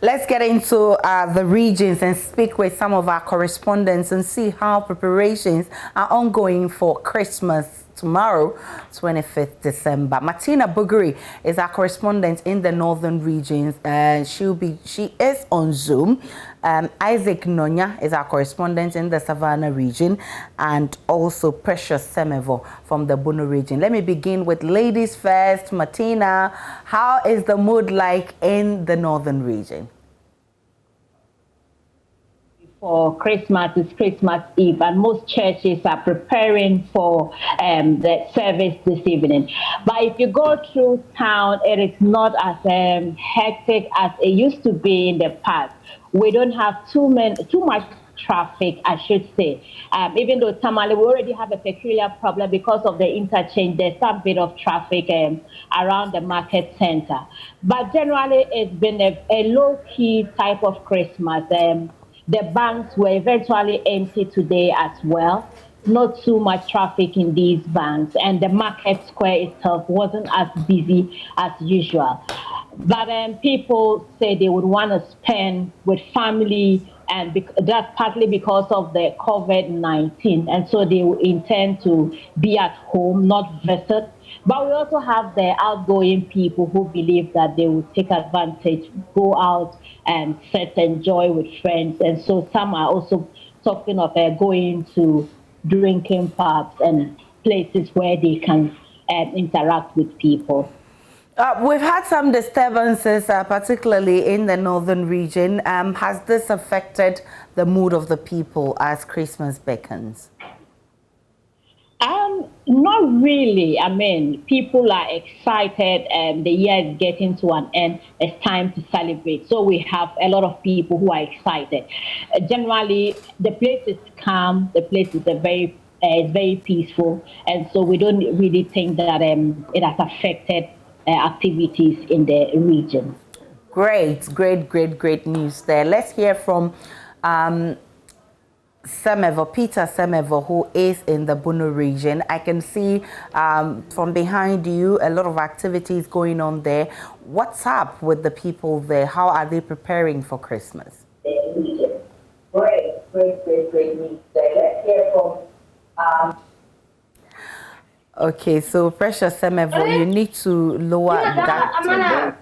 Let's get into the regions and speak with some of our correspondents and see how preparations are ongoing for Christmas tomorrow, 25th December. Martina Buguri is our correspondent in the northern regions, and she is on Zoom. Isaac Nonya is our correspondent in the Savannah region, and also Precious Semevo from the Bono region. Let me begin with ladies first. Martina, how is the mood like in the northern region? For Christmas, it's Christmas Eve, and most churches are preparing for the service this evening. But if you go through town, it is not as hectic as it used to be in the past. We don't have too much traffic, I should say. Even though Tamale, we already have a peculiar problem because of the interchange. There's some bit of traffic around the market center. But generally, it's been a low-key type of Christmas. The banks were eventually empty today as well. Not too much traffic in these banks, and the market square itself wasn't as busy as usual. But people say they would want to spend with family, and that's partly because of the COVID-19, and so they intend to be at home, not visit. But we also have the outgoing people who believe that they will take advantage, go out and sit, enjoy with friends. And so some are also talking of going to drinking pubs and places where they can interact with people. We've had some disturbances, particularly in the northern region. Has this affected the mood of the people as Christmas beckons? Not really. I mean, people are excited. The year is getting to an end. It's time to celebrate. So we have a lot of people who are excited. Generally, the place is calm. The place is very peaceful, and so we don't really think that it has affected activities in the region. Great news there. Let's hear from Peter Semevo, who is in the Bono region. I can see from behind you a lot of activities going on there. What's up with the people there? How are they preparing for Christmas? Great news there. Let's hear from Okay, so Precious Semevo, you need to lower that.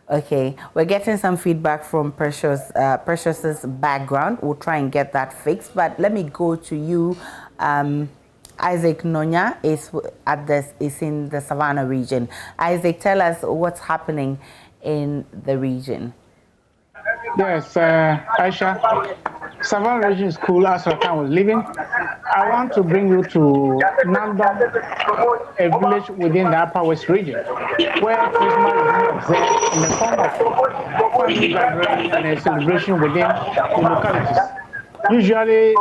Okay, we're getting some feedback from Precious's background. We'll try and get that fixed. But let me go to you. Isaac Nonya is in the Savannah region. Isaac, tell us what's happening in the region. Yes, Aisha, Savannah region is cool as I was living. I want to bring you to Nandam, a village within the Upper West region, where Christmas is observed in the form of family gathering and a celebration within the localities. Usually,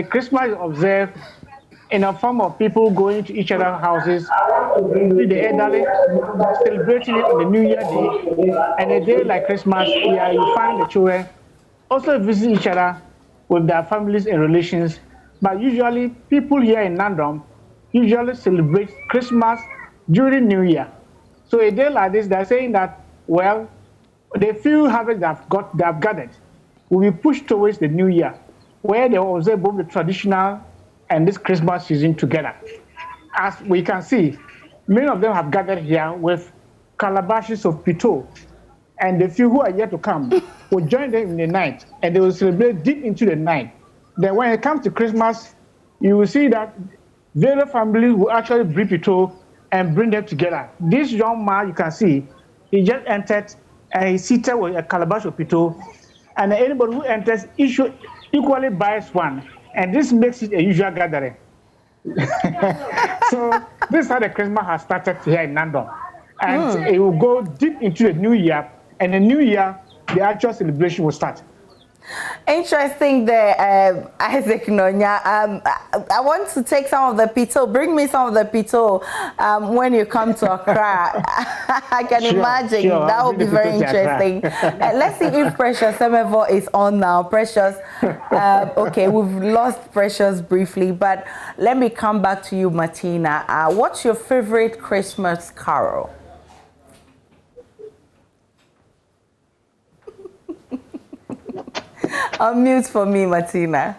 Christmas is observed in a form of people going to each other's houses, with the elderly, celebrating it on the New Year Day, and a day like Christmas, where you find the children also visit each other with their families and relations. But usually, people here in Nandam usually celebrate Christmas during New Year. So a day like this, they're saying that, well, the few harvests they have gathered will be pushed towards the New Year, where they will observe both the traditional and this Christmas season together. As we can see, many of them have gathered here with calabashes of pito, and the few who are yet to come will join them in the night, and they will celebrate deep into the night. Then when it comes to Christmas, you will see that various families will actually bring pito and bring them together. This young man, you can see, he just entered and he's seated with a calabash of pito, and anybody who enters equally buys one. And this makes it a usual gathering. So this is how the Christmas has started here in Nandam. And it will go deep into the New Year. And the New Year, the actual celebration will start. Interesting there, Isaac Nonya. I want to take some of the pito. Bring me some of the pito when you come to Accra. I can imagine that would be very interesting. Let's see if Precious Semevo is on now. Precious, okay, we've lost Precious briefly, but let me come back to you, Martina. What's your favorite Christmas carol? Unmute for me, Martina.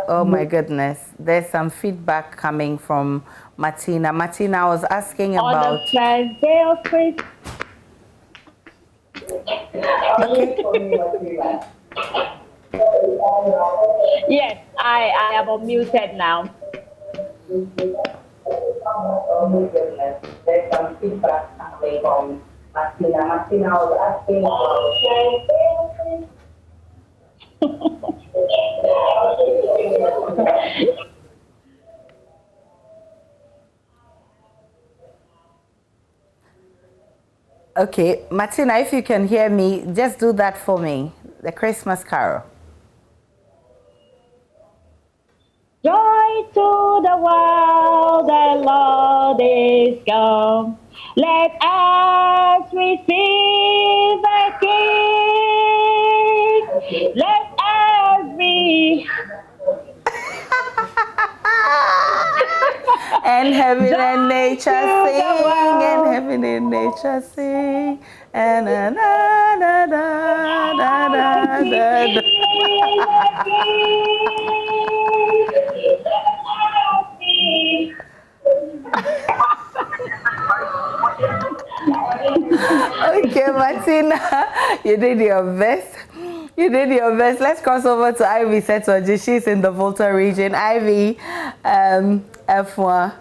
Oh my goodness, there's some feedback coming from Martina. Martina, I was asking about... On the first day of Christmas. Yes, I am unmuted now. There's some feedback coming from Martina. Martina was asking Okay, Martina, if you can hear me, just do that for me. The Christmas carol. Joy to the world, the Lord is come. Let us receive the King. Let us be. And heaven and nature sing, and heaven and nature sing, and na na na na na na na. Okay, Martina, you did your best. You did your best. Let's cross over to Ivy Setoji. She's in the Volta region. Ivy, F1.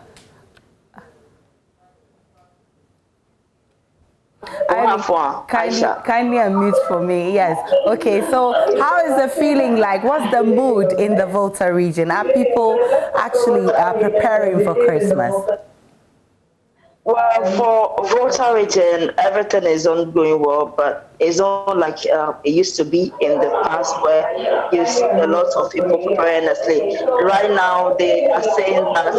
Kindly unmute for me. Yes. Okay. So, how is the feeling like? What's the mood in the Volta region? Are people actually preparing for Christmas? Well, for Volta region, everything is ongoing well, but it's not like it used to be in the past where you see a lot of people preparing asleep. Right now, they are saying that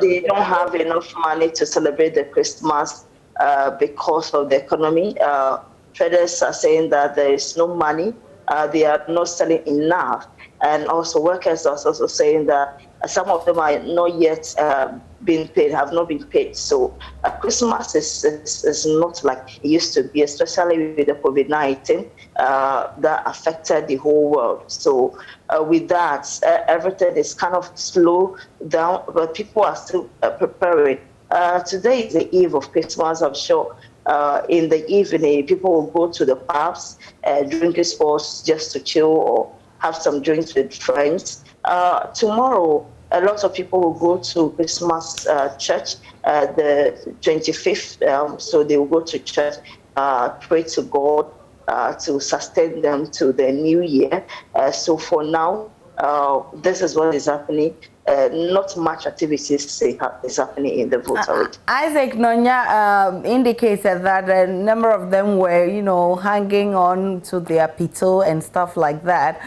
they don't have enough money to celebrate the Christmas because of the economy. Traders are saying that there is no money. They are not selling enough. And also workers are also saying that some of them are not yet being paid, have not been paid. So Christmas is not like it used to be, especially with the COVID-19 that affected the whole world. So with that, everything is kind of slow down, but people are still preparing. Today is the eve of Christmas, I'm sure. In the evening, people will go to the pubs, drink sports just to chill or have some drinks with friends. Tomorrow, a lot of people will go to Christmas church, the 25th. So they will go to church, pray to God to sustain them to the new year. So for now, this is what is happening. Not much activities is happening in the Volta region. Isaac Nonya indicated that a number of them were, hanging on to their pito and stuff like that.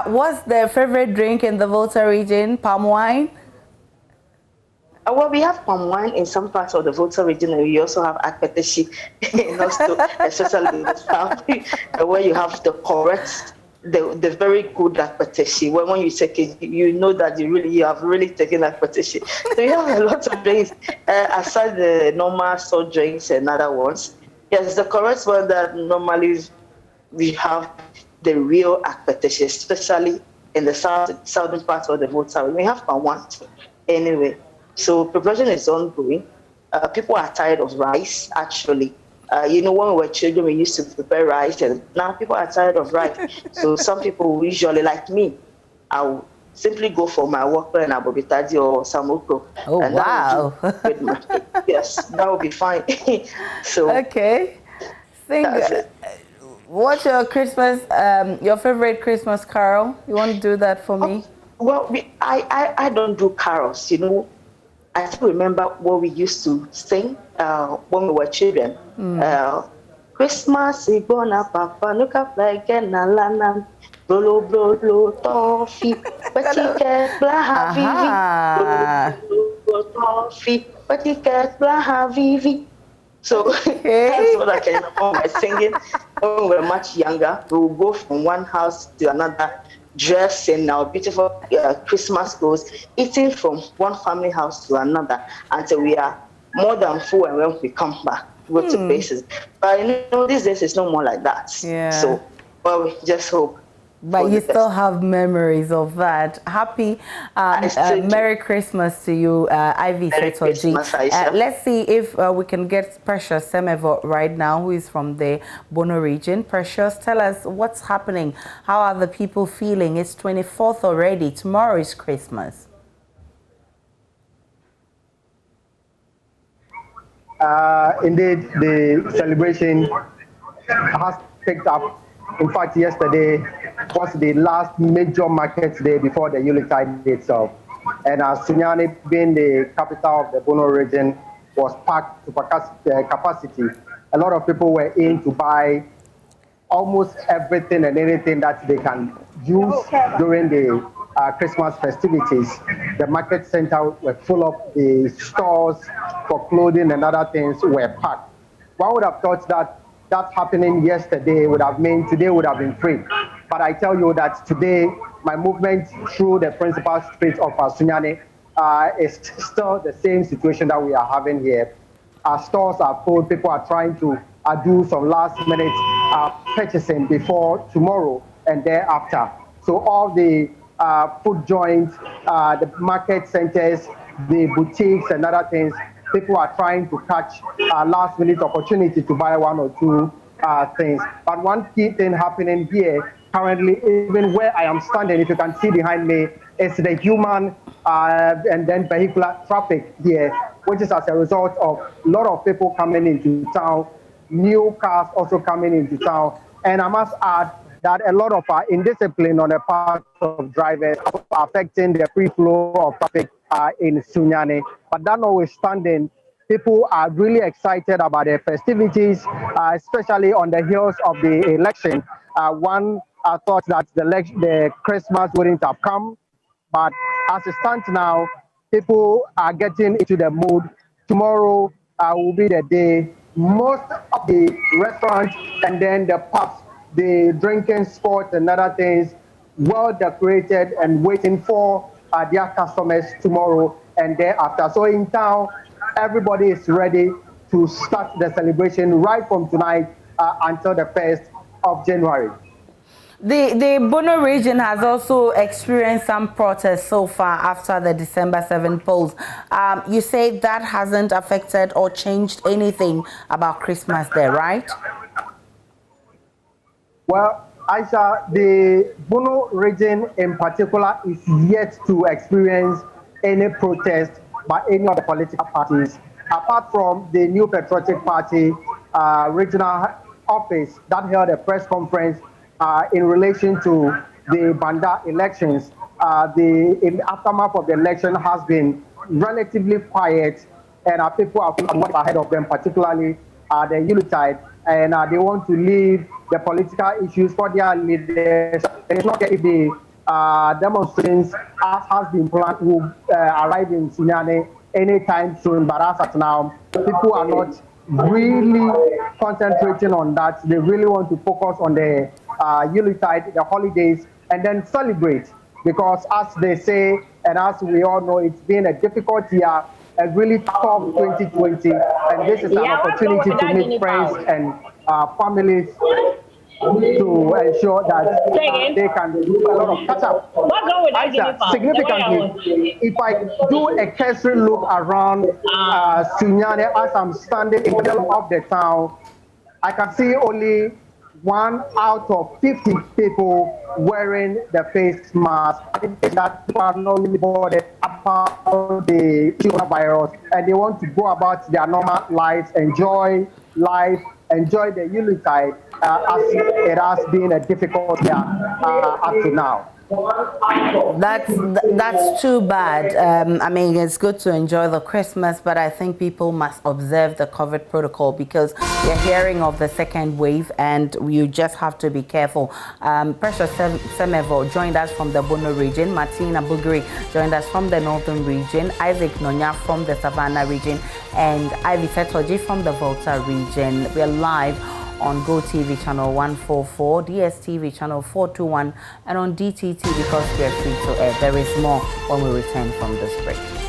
What's their favorite drink in the Volta region? Palm wine? Well, we have palm wine in some parts of the Volta region, and we also have akpeteshi, especially in the south, where you have the correct. The very good akpeteshi. When you take it, you know that you have really taken akpeteshi. So you have a lot of drinks aside the normal soft drinks and other ones. Yes, the correct one that normally we have the real akpeteshi, especially in the southern part of the Volta. We have one anyway. So preparation is ongoing. People are tired of rice, actually. When we were children, we used to prepare rice, and now people are tired of rice. So some people usually, like me, I will simply go for my work and abobitaji or samoko. Oh, and wow. Yes, that would be fine. So okay. What's your Christmas, your favorite Christmas carol? You want to do that for me? Well, I don't do carols, I still remember what we used to sing when we were children. Christmas is gonna papa, look up like an alana, blolo blolo toffee, petite blaha vivi, toffee, petite blaha vivi. So that's what I can remember by singing. When we were much younger, we would go from one house to another, dressing our beautiful Christmas clothes, eating from one family house to another until we are more than full, and when we come back, go to places. But these days it's no more like that. Yeah. So, well, we just hope. But you still have memories of that. Happy Merry Christmas to you, Ivy Setoji. Let's see if we can get Precious Semevo right now, who is from the Bono region. Precious, tell us what's happening. How are the people feeling? It's 24th already. Tomorrow is Christmas. Indeed, the celebration has picked up. In fact, yesterday was the last major market day before the yuletide itself. And Sunyani, being the capital of the Bono region, was packed to capacity. A lot of people were in to buy almost everything and anything that they can use during the Christmas festivities. The market center were full of the stores for clothing and other things were packed. One would have thought that happening yesterday would have meant today would have been free. But I tell you that today, my movement through the principal streets of Sunyani is still the same situation that we are having here. Our stores are full. People are trying to do some last-minute purchasing before tomorrow and thereafter. So all the food joints, the market centers, the boutiques and other things, people are trying to catch a last-minute opportunity to buy one or two things. But one key thing happening here currently, even where I am standing, if you can see behind me, is the human and then vehicular traffic here, which is as a result of a lot of people coming into town, new cars also coming into town. And I must add that a lot of indiscipline on the part of drivers are affecting the free flow of traffic in Sunyani. But that notwithstanding, people are really excited about the festivities, especially on the heels of the election. One thought that the Christmas wouldn't have come, but as it stands now, people are getting into the mood. Tomorrow will be the day. Most of the restaurants and then the pubs, the drinking spots and other things, well decorated and waiting for their customers tomorrow and thereafter. So in town, everybody is ready to start the celebration right from tonight until the 1st of January. The Bono region has also experienced some protests so far after the December 7 polls. You say that hasn't affected or changed anything about Christmas there, right? Well, Aisha, the Bono region in particular is yet to experience any protest by any of the political parties, apart from the New Patriotic Party regional office that held a press conference in relation to the Banda elections. In the aftermath of the election has been relatively quiet, and people are ahead of them, particularly the yuletide, and they want to leave the political issues for their leaders. And it's not that if the demonstrations, as has been planned, will arrive in Sunyani anytime soon, but as of now, people are not really concentrating on that. They really want to focus on the yuletide, the holidays, and then celebrate, because as they say, and as we all know, it's been a difficult year, a really tough 2020, and this is an opportunity to meet friends and families to ensure that they can do a lot of catch-up. Significantly, if I do a cursory look around Sunyani as I'm standing in the middle of the town, I can see only 1 out of 50 people wearing the face mask. That people are not really bothered about the coronavirus, and they want to go about their normal lives, enjoy life, enjoy the yuletide, as it has been a difficult year up to now. That's too bad. I mean, it's good to enjoy the Christmas, but I think people must observe the COVID protocol, because we're hearing of the second wave and you just have to be careful. Precious Semevo joined us from the Bono region. Martina Bugri joined us from the Northern region. Isaac Nonya from the Savannah region, and Ivy Setoji from the Volta region. We're live on GoTV channel 144, DSTV channel 421, and on DTT because we're free to air. There is more when we return from this break.